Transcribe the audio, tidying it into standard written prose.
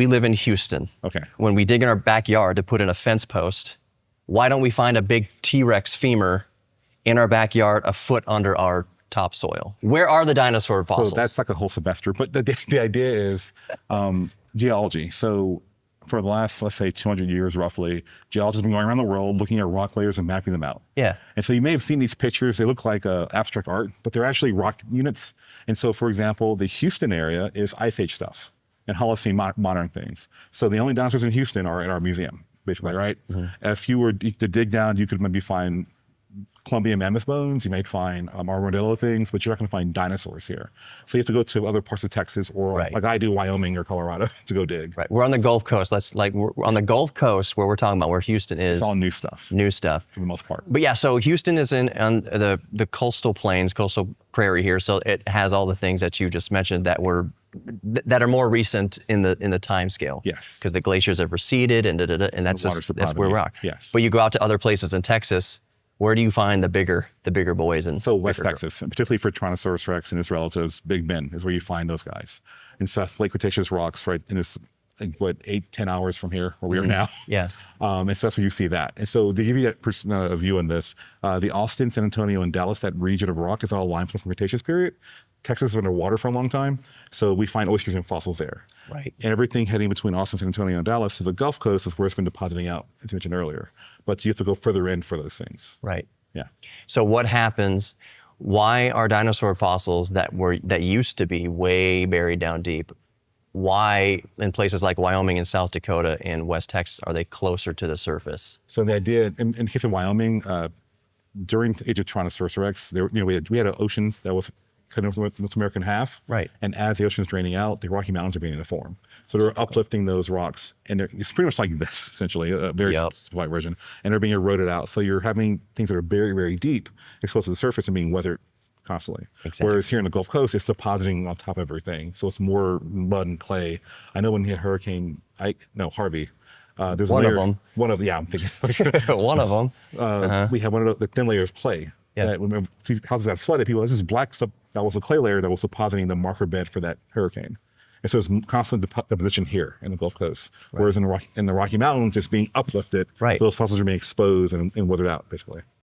We live in Houston. Okay. When we dig in our backyard to put in a fence post, why don't we find a big T-Rex femur in our backyard a foot under our topsoil? Where are the dinosaur fossils? So that's like a whole semester, but the idea is geology. So for the last, let's say 200 years roughly, geologists have been going around the world looking at rock layers and mapping them out. Yeah. And so you may have seen these pictures, they look like abstract art, but they're actually rock units. And so for example, the Houston area is Ice Age stuff and Holocene modern things. So the only dinosaurs in Houston are in our museum, basically, right? Mm-hmm. If you were to dig down, you could maybe find Columbian mammoth bones, you might find armadillo things, but you're not going to find dinosaurs here. So you have to go to other parts of Texas or like I do, Wyoming or Colorado to go dig. Right. We're on the Gulf Coast. We're on the Gulf Coast where we're talking about where Houston is. It's all new stuff. New stuff. For the most part. But yeah, so Houston is on the coastal plains, coastal prairie here. So it has all the things that you just mentioned that are more recent in the time scale. Yes. Because the glaciers have receded and that's where we're at. Yes. But you go out to other places in Texas. Where do you find the bigger boys? So West Texas, and particularly for Tyrannosaurus rex and its relatives, Big Ben is where you find those guys. And so that's late Cretaceous rocks, right? And it's like, what, 8-10 hours from here where we are now. Yeah. And so that's where you see that. And so to give you a view on this, the Austin, San Antonio, and Dallas, that region of rock is all limestone from Cretaceous period. Texas is underwater for a long time, so we find oysters and fossils there. Right. And everything heading between Austin, San Antonio, and Dallas to the Gulf Coast is where it's been depositing out, as you mentioned earlier. But you have to go further in for those things. Right. Yeah. So what happens? Why are dinosaur fossils that used to be way buried down deep? Why in places like Wyoming and South Dakota and West Texas are they closer to the surface? So the idea, in the case of Wyoming, during the age of Tyrannosaurus rex, we had an ocean that was cut into North America in half. Right. And as the ocean's draining out, the Rocky Mountains are beginning to form. So they're uplifting those rocks, and it's pretty much like this, essentially, a very simplified version, and they're being eroded out. So you're having things that are very, very deep exposed to the surface and being weathered constantly. Exactly. Whereas here in the Gulf Coast, it's depositing on top of everything. So it's more mud and clay. I know when we had Harvey, there's one a layer, of them. One of, yeah, I'm thinking. One of them. We have one of the thin layers of clay. Yeah. That when houses got flooded, people, this is black stuff, that was a clay layer that was depositing the marker bed for that hurricane. And so it's constant deposition here in the Gulf Coast. Right. Whereas in the Rocky Mountains, it's being uplifted. Right. So those fossils are being exposed and weathered out, basically.